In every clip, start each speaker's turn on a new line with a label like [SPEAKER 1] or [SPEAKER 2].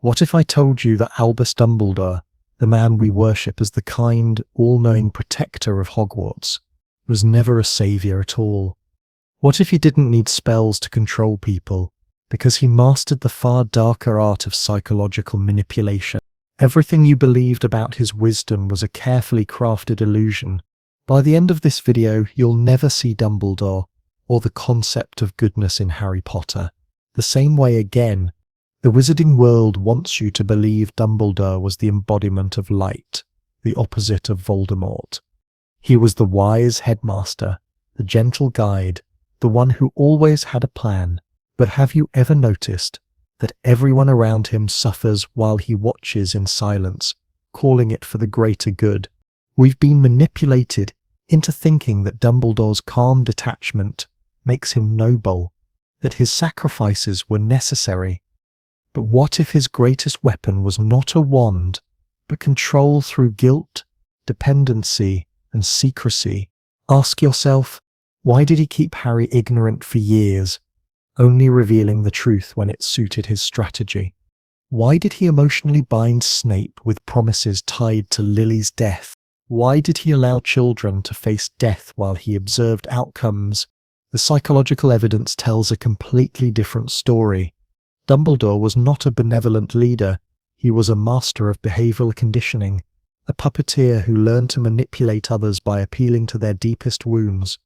[SPEAKER 1] What if I told you that Albus Dumbledore, the man we worship as the kind, all-knowing protector of Hogwarts, was never a savior at all? What if he didn't need spells to control people, because he mastered the far darker art of psychological manipulation? Everything you believed about his wisdom was a carefully crafted illusion. By the end of this video, you'll never see Dumbledore, or the concept of goodness in Harry Potter, the same way again. The wizarding world wants you to believe Dumbledore was the embodiment of light, the opposite of Voldemort. He was the wise headmaster, the gentle guide, the one who always had a plan. But have you ever noticed that everyone around him suffers while he watches in silence, calling it for the greater good? We've been manipulated into thinking that Dumbledore's calm detachment makes him noble, that his sacrifices were necessary. But what if his greatest weapon was not a wand, but control through guilt, dependency, and secrecy? Ask yourself, why did he keep Harry ignorant for years, only revealing the truth when it suited his strategy? Why did he emotionally bind Snape with promises tied to Lily's death? Why did he allow children to face death while he observed outcomes? The psychological evidence tells a completely different story. Dumbledore was not a benevolent leader. He was a master of behavioral conditioning, a puppeteer who learned to manipulate others by appealing to their deepest wounds.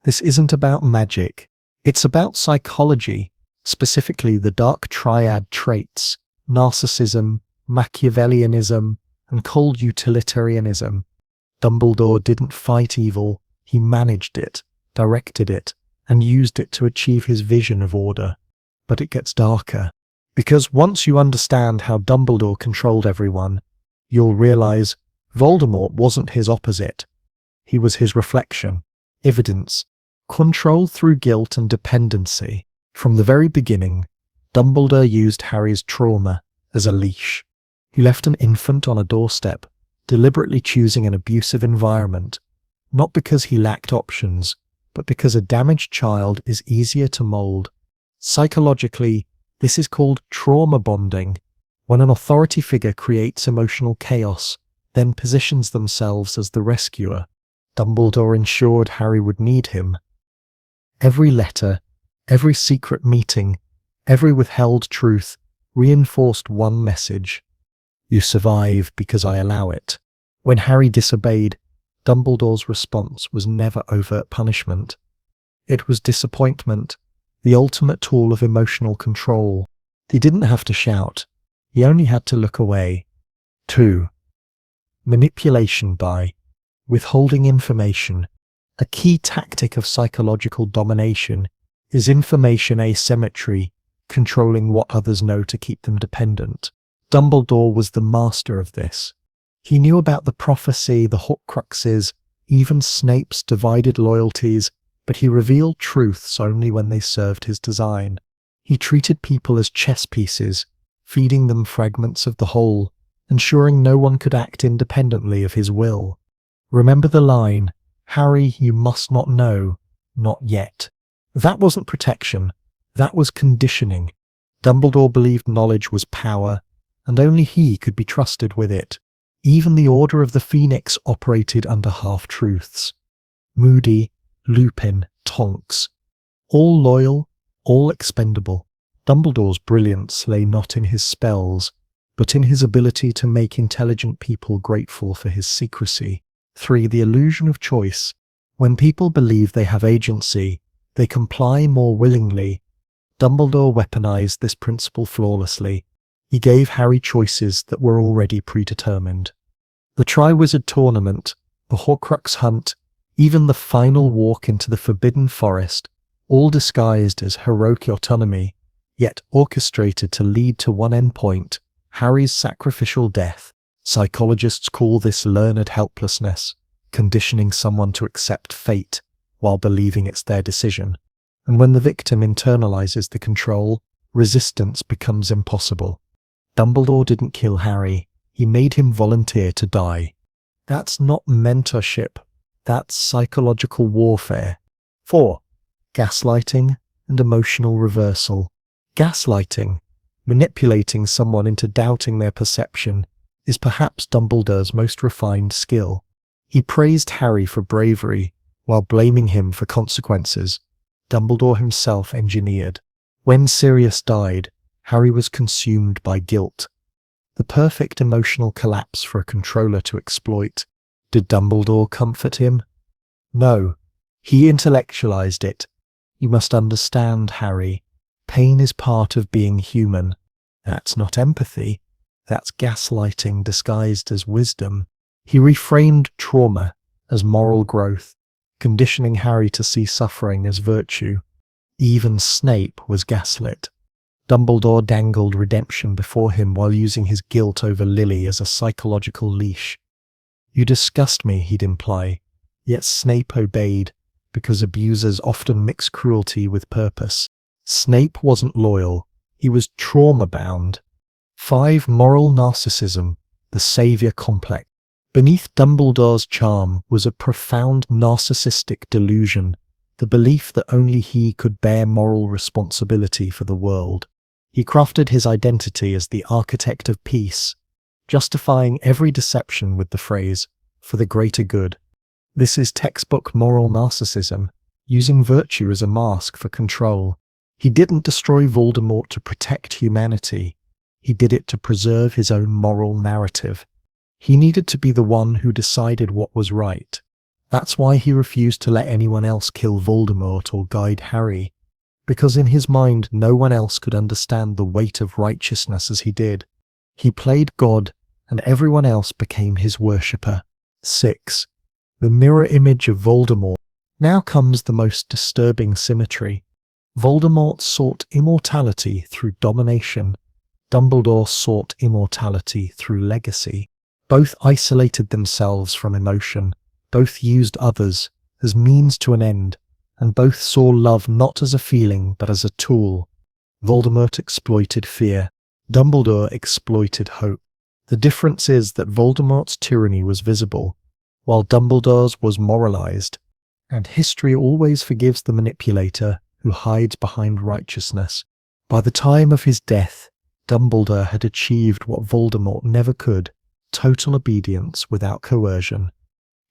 [SPEAKER 1] This isn't about magic. It's about psychology, specifically the dark triad traits: narcissism, Machiavellianism, and cold utilitarianism. Dumbledore didn't fight evil, he managed it, directed it, and used it to achieve his vision of order. But it gets darker, because once you understand how Dumbledore controlled everyone, you'll realize Voldemort wasn't his opposite. He was his reflection, evidence, control through guilt and dependency. From the very beginning, Dumbledore used Harry's trauma as a leash. He left an infant on a doorstep, deliberately choosing an abusive environment, not because he lacked options, but because a damaged child is easier to mold. Psychologically, this is called trauma bonding, when an authority figure creates emotional chaos, then positions themselves as the rescuer. Dumbledore ensured Harry would need him. Every letter, every secret meeting, every withheld truth reinforced one message: you survive because I allow it. When Harry disobeyed, Dumbledore's response was never overt punishment. It was disappointment, the ultimate tool of emotional control. He didn't have to shout, he only had to look away. 2. Manipulation by withholding information. A key tactic of psychological domination is information asymmetry, controlling what others know to keep them dependent. Dumbledore was the master of this. He knew about the prophecy, the Horcruxes, even Snape's divided loyalties, but he revealed truths only when they served his design. He treated people as chess pieces, feeding them fragments of the whole, ensuring no one could act independently of his will. Remember the line, "Harry, you must not know, not yet." That wasn't protection, that was conditioning. Dumbledore believed knowledge was power, and only he could be trusted with it. Even the Order of the Phoenix operated under half-truths. Moody, Lupin, Tonks, all loyal, all expendable. Dumbledore's brilliance lay not in his spells, but in his ability to make intelligent people grateful for his secrecy. 3. The illusion of choice. When people believe they have agency, they comply more willingly. Dumbledore weaponized this principle flawlessly. He gave Harry choices that were already predetermined. The Triwizard Tournament, the Horcrux Hunt, even the final walk into the Forbidden Forest, all disguised as heroic autonomy, yet orchestrated to lead to one endpoint: Harry's sacrificial death. Psychologists call this learned helplessness, conditioning someone to accept fate while believing it's their decision. And when the victim internalizes the control, resistance becomes impossible. Dumbledore didn't kill Harry, he made him volunteer to die. That's not mentorship, that's psychological warfare. 4. Gaslighting and emotional reversal. Gaslighting, Manipulating someone into doubting their perception is perhaps Dumbledore's most refined skill. He praised Harry for bravery, while blaming him for consequences Dumbledore himself engineered. When Sirius died, Harry was consumed by guilt. The perfect emotional collapse for a controller to exploit. Did Dumbledore comfort him? No. He intellectualized it. You must understand, Harry. Pain is part of being human. That's not empathy. That's gaslighting disguised as wisdom. He reframed trauma as moral growth, conditioning Harry to see suffering as virtue. Even Snape was gaslit. Dumbledore dangled redemption before him while using his guilt over Lily as a psychological leash. You disgust me, he'd imply, yet Snape obeyed, because abusers often mix cruelty with purpose. Snape wasn't loyal, he was trauma-bound. 5. Moral narcissism, the savior complex. Beneath Dumbledore's charm was a profound narcissistic delusion, the belief that only he could bear moral responsibility for the world. He crafted his identity as the architect of peace, justifying every deception with the phrase, "for the greater good." This is textbook moral narcissism, using virtue as a mask for control. He didn't destroy Voldemort to protect humanity. He did it to preserve his own moral narrative. He needed to be the one who decided what was right. That's why he refused to let anyone else kill Voldemort or guide Harry, because in his mind no one else could understand the weight of righteousness as he did. He played God, and everyone else became his worshipper. 6. The mirror image of Voldemort. Now comes the most disturbing symmetry. Voldemort sought immortality through domination. Dumbledore sought immortality through legacy. Both isolated themselves from emotion. Both used others as means to an end, and both saw love not as a feeling but as a tool. Voldemort exploited fear. Dumbledore exploited hope. The difference is that Voldemort's tyranny was visible, while Dumbledore's was moralized, and history always forgives the manipulator who hides behind righteousness. By the time of his death, Dumbledore had achieved what Voldemort never could, total obedience without coercion.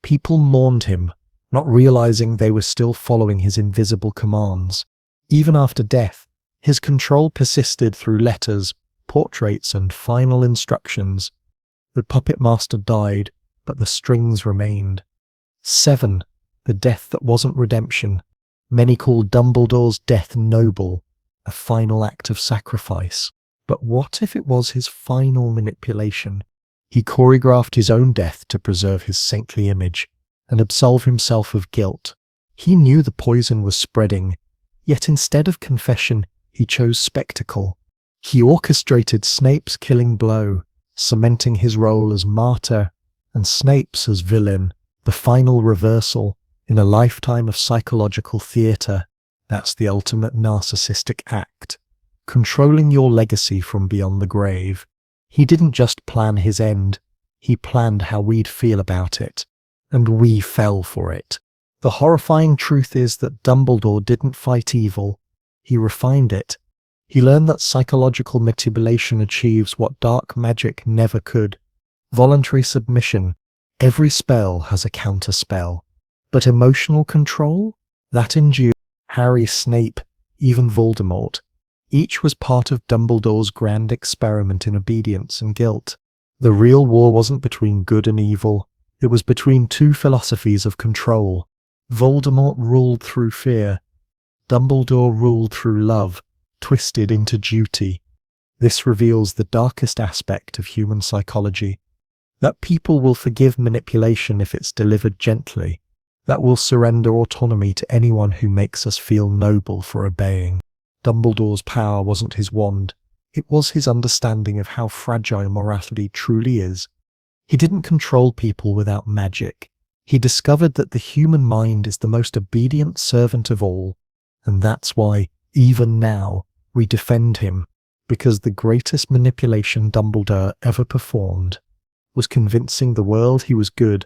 [SPEAKER 1] People mourned him, not realizing they were still following his invisible commands. Even after death, his control persisted through letters, portraits, and final instructions. The puppet master died, but the strings remained. 7. The death that wasn't redemption. Many call Dumbledore's death noble, a final act of sacrifice. But what if it was his final manipulation? He choreographed his own death to preserve his saintly image and absolve himself of guilt. He knew the poison was spreading, yet instead of confession, he chose spectacle. He orchestrated Snape's killing blow, cementing his role as martyr and Snape's as villain, the final reversal in a lifetime of psychological theatre. That's the ultimate narcissistic act, controlling your legacy from beyond the grave. He didn't just plan his end, he planned how we'd feel about it, and we fell for it. The horrifying truth is that Dumbledore didn't fight evil, he refined it. He learned that psychological manipulation achieves what dark magic never could. Voluntary submission. Every spell has a counter-spell. But emotional control? That endured. Harry, Snape, even Voldemort. Each was part of Dumbledore's grand experiment in obedience and guilt. The real war wasn't between good and evil. It was between two philosophies of control. Voldemort ruled through fear. Dumbledore ruled through love, twisted into duty. This reveals the darkest aspect of human psychology. That people will forgive manipulation if it's delivered gently. That will surrender autonomy to anyone who makes us feel noble for obeying. Dumbledore's power wasn't his wand. It was his understanding of how fragile morality truly is. He didn't control people without magic. He discovered that the human mind is the most obedient servant of all, and that's why, even now, we defend him, because the greatest manipulation Dumbledore ever performed was convincing the world he was good.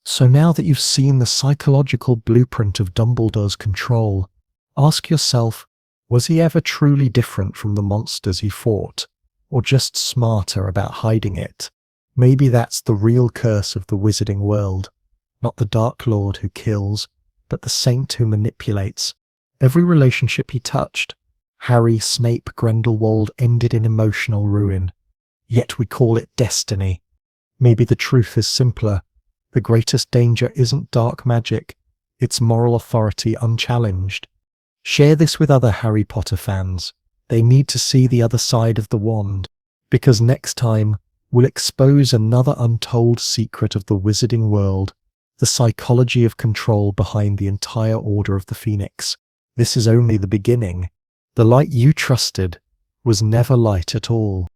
[SPEAKER 1] So now that you've seen the psychological blueprint of Dumbledore's control, ask yourself, was he ever truly different from the monsters he fought? or just smarter about hiding it? Maybe that's the real curse of the wizarding world. Not the Dark Lord who kills, but the saint who manipulates. Every relationship he touched, Harry, Snape, Grindelwald, ended in emotional ruin. Yet we call it destiny. Maybe the truth is simpler. The greatest danger isn't dark magic, it's moral authority unchallenged. Share this with other Harry Potter fans. They need to see the other side of the wand, because next time we'll expose another untold secret of the wizarding world, the psychology of control behind the entire Order of the Phoenix. This is only the beginning. The light you trusted was never light at all.